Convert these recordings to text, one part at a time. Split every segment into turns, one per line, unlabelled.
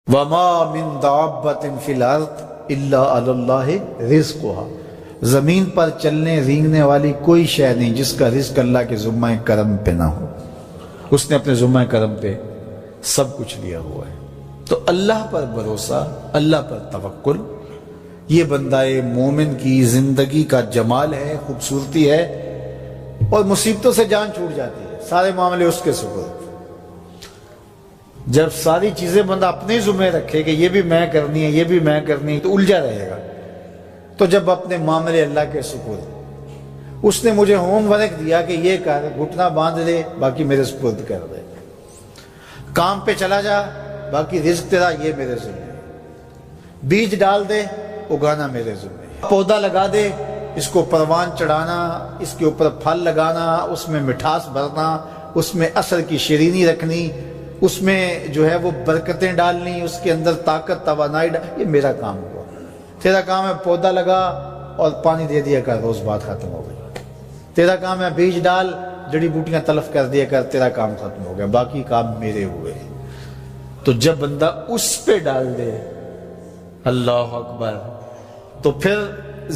وما من دابۃ فی الارض الا علی اللہ رزقها، زمین پر چلنے رینگنے والی کوئی شے نہیں جس کا رزق اللہ کے ذمہ کرم پہ نہ ہو، اس نے اپنے ذمہ کرم پہ سب کچھ لیا ہوا ہے۔ تو اللہ پر بھروسہ، اللہ پر توکل، یہ بندہ مومن کی زندگی کا جمال ہے، خوبصورتی ہے، اور مصیبتوں سے جان چھوٹ جاتی ہے، سارے معاملے اس کے سپرد۔ جب ساری چیزیں بندہ اپنے ذمہ رکھے کہ یہ بھی میں کرنی ہے، یہ بھی میں کرنی ہے، تو الجھا رہے گا۔ تو جب اپنے معاملے اللہ کے سپرد، اس نے مجھے ہوم ورک دیا کہ یہ کر، گھٹنا باندھ دے، باقی میرے سپرد کر دے، کام پہ چلا جا، باقی رزق تیرا، یہ میرے ذمہ ہے، بیج ڈال دے، اگانا میرے ذمہ ہے، پودا لگا دے، اس کو پروان چڑھانا، اس کے اوپر پھل لگانا، اس میں مٹھاس بھرنا، اس میں اثر کی شیرینی رکھنی، اس میں جو ہے وہ برکتیں ڈالنی، اس کے اندر طاقت توانائی یہ میرا کام ہوا۔ تیرا کام ہے پودا لگا اور پانی دے دیا کر، روز بات ختم ہو گئی۔ تیرا کام ہے بیج ڈال، جڑی بوٹیاں تلف کر دیا کر، تیرا کام ختم ہو گیا، باقی کام میرے ہوئے۔ تو جب بندہ اس پہ ڈال دے، اللہ اکبر، تو پھر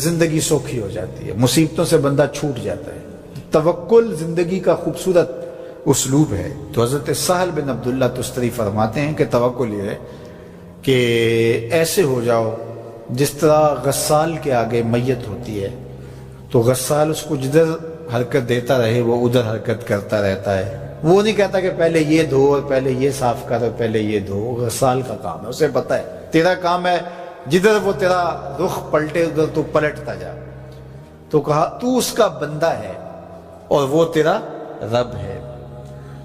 زندگی سوکھی ہو جاتی ہے، مصیبتوں سے بندہ چھوٹ جاتا ہے۔ توکل زندگی کا خوبصورت اسلوب ہے۔ تو حضرت سہل بن عبداللہ تستری فرماتے ہیں کہ توکل یہ ہے کہ ایسے ہو جاؤ جس طرح غسال کے آگے میت ہوتی ہے تو غسال اس کو جدھر حرکت دیتا رہے وہ ادھر حرکت کرتا رہتا ہے، وہ نہیں کہتا کہ پہلے یہ دھو اور پہلے یہ صاف کر اور پہلے یہ دھو۔ غسال کا کام ہے، اسے پتہ ہے تیرا کام ہے جدھر وہ تیرا رخ پلٹے ادھر تو پلٹتا جا۔ تو کہا تو اس کا بندہ ہے اور وہ تیرا رب ہے،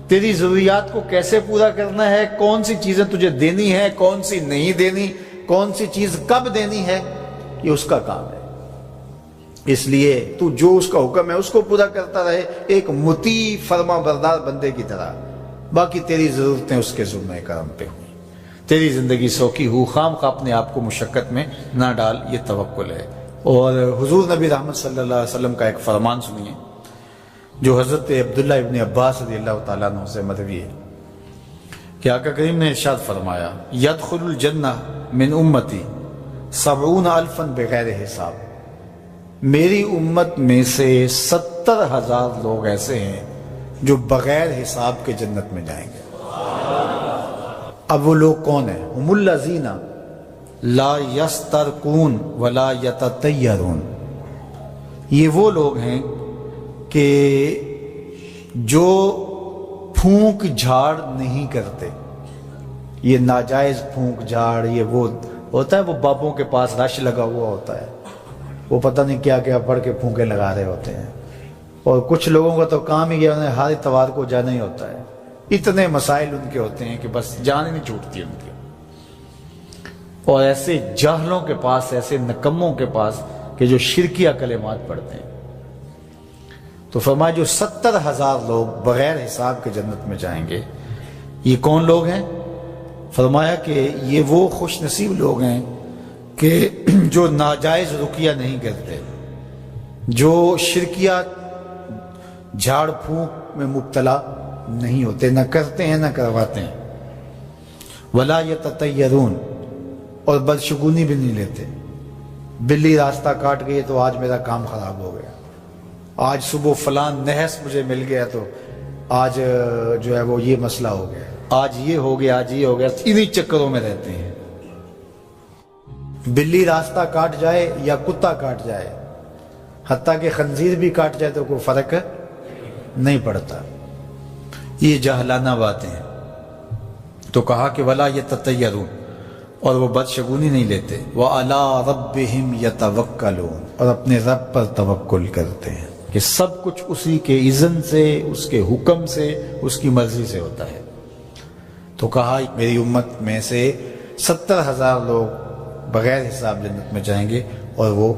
تیری ضروریات کو کیسے پورا کرنا ہے، کون سی چیزیں تجھے دینی ہے، کون سی نہیں دینی، کون سی چیز کب دینی ہے، یہ اس کا کام ہے۔ اس لیے تو جو اس کا حکم ہے اس کو پورا کرتا رہے، ایک مطیع فرما بردار بندے کی طرح، باقی تیری ضرورتیں اس کے ذمہ کرم پہ ہوئی، تیری زندگی سوکھی ہو، خام خواہ اپنے آپ کو مشقت میں نہ ڈال، یہ توکل ہے۔ اور حضور نبی رحمت صلی اللہ علیہ وسلم کا ایک فرمان سنیے جو حضرت عبداللہ ابن عباس رضی اللہ تعالیٰ عنہ سے مروی ہے کہ آقا کریم نے ارشاد فرمایا، یدخل الجنہ من امتی 70,000 بغیر حساب، میری امت میں سے 70,000 لوگ ایسے ہیں جو بغیر حساب کے جنت میں جائیں گے۔ اب وہ لوگ کون ہیں؟ ہم الذین لا یسترقون ولا یتطیرون، یہ وہ لوگ ہیں کہ جو پھونک جھاڑ نہیں کرتے۔ یہ ناجائز پھونک جھاڑ، یہ وہ ہوتا ہے، وہ بابوں کے پاس رش لگا ہوا ہوتا ہے، وہ پتہ نہیں کیا کیا پڑھ کے پھونکے لگا رہے ہوتے ہیں، اور کچھ لوگوں کا تو کام ہی انہیں ہر اتوار کو جانا ہی ہوتا ہے، اتنے مسائل ان کے ہوتے ہیں کہ بس جان ہی نہیں چھوٹتی ان کی۔ اور ایسے جاہلوں کے پاس، ایسے نکموں کے پاس کہ جو شرکیہ کلمات پڑھتے ہیں۔ تو فرمایا جو 70,000 لوگ بغیر حساب کے جنت میں جائیں گے، یہ کون لوگ ہیں؟ فرمایا کہ یہ وہ خوش نصیب لوگ ہیں کہ جو ناجائز رقیہ نہیں کرتے، جو شرکیہ جھاڑ پھونک میں مبتلا نہیں ہوتے، نہ کرتے ہیں نہ کرواتے ہیں، ولا یتطیرون، اور بدشگونی بھی نہیں لیتے۔ بلی راستہ کاٹ گئی تو آج میرا کام خراب ہو گیا، آج صبح فلان نحس مجھے مل گیا تو آج جو ہے وہ یہ مسئلہ ہو گیا، آج یہ ہو گیا، آج یہ ہو گیا، انہی چکروں میں رہتے ہیں۔ بلی راستہ کاٹ جائے یا کتا کاٹ جائے، حتیٰ کہ خنزیر بھی کاٹ جائے تو کوئی فرق نہیں پڑتا، یہ جاہلانہ باتیں ہیں۔ تو کہا کہ ولا یتطیرون، اور وہ بدشگونی نہیں لیتے، وَعَلَىٰ رَبِّهِمْ يَتَوَكَّلُونَ، اور اپنے رب پر توکل کرتے ہیں کہ سب کچھ اسی کے اذن سے، اس کے حکم سے، اس کی مرضی سے ہوتا ہے۔ تو کہا میری امت میں سے 70,000 لوگ بغیر حساب جنت میں جائیں گے اور وہ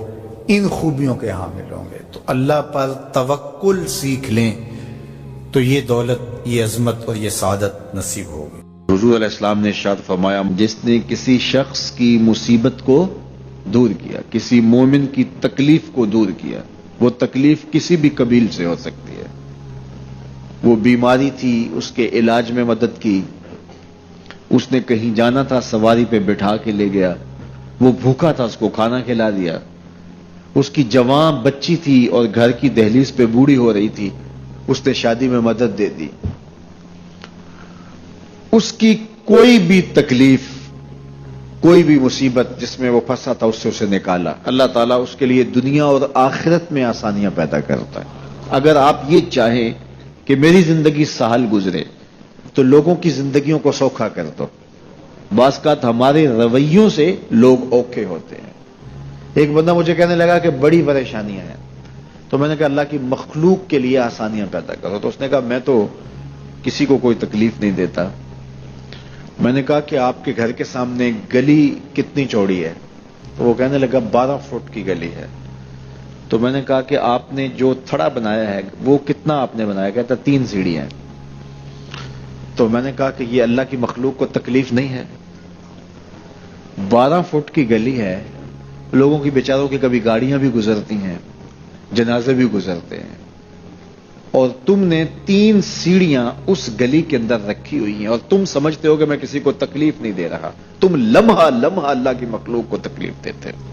ان خوبیوں کے حامل ہوں گے۔ تو اللہ پر توکل سیکھ لیں تو یہ دولت، یہ عظمت اور یہ سعادت نصیب ہوگی۔
حضور علیہ السلام نے ارشاد فرمایا، جس نے کسی شخص کی مصیبت کو دور کیا، کسی مومن کی تکلیف کو دور کیا، وہ تکلیف کسی بھی قبیل سے ہو سکتی ہے، وہ بیماری تھی، اس کے علاج میں مدد کی، اس نے کہیں جانا تھا، سواری پہ بٹھا کے لے گیا، وہ بھوکا تھا، اس کو کھانا کھلا دیا۔ اس کی جوان بچی تھی اور گھر کی دہلیز پہ بوڑھی ہو رہی تھی، اس نے شادی میں مدد دے دی۔ اس کی کوئی بھی تکلیف، کوئی بھی مصیبت جس میں وہ پھنسا تھا، اس سے اسے نکالا۔ اللہ تعالیٰ اس کے لیے دنیا اور آخرت میں آسانیاں پیدا کرتا ہے۔ اگر آپ یہ چاہیں کہ میری زندگی سہل گزرے تو لوگوں کی زندگیوں کو سوکھا کر دو۔ بعض اوقات ہمارے رویوں سے لوگ اوکھے ہوتے ہیں۔ ایک بندہ مجھے کہنے لگا کہ بڑی پریشانیاں ہیں، تو میں نے کہا اللہ کی مخلوق کے لیے آسانیاں پیدا کرو۔ تو اس نے کہا میں تو کسی کو کوئی تکلیف نہیں دیتا۔ میں نے کہا کہ آپ کے گھر کے سامنے گلی کتنی چوڑی ہے؟ تو وہ کہنے لگا 12 فٹ کی گلی ہے۔ تو میں نے کہا کہ آپ نے جو تھڑا بنایا ہے وہ کتنا آپ نے بنایا؟ کہتا 3 سیڑھیاں ہیں۔ تو میں نے کہا کہ یہ اللہ کی مخلوق کو تکلیف نہیں ہے؟ 12 فٹ کی گلی ہے، لوگوں کی بیچاروں کی کبھی گاڑیاں بھی گزرتی ہیں، جنازے بھی گزرتے ہیں، اور تم نے 3 سیڑھیاں اس گلی کے اندر رکھی ہوئی ہیں، اور تم سمجھتے ہو کہ میں کسی کو تکلیف نہیں دے رہا، تم لمحہ لمحہ اللہ کی مخلوق کو تکلیف دیتے ہو۔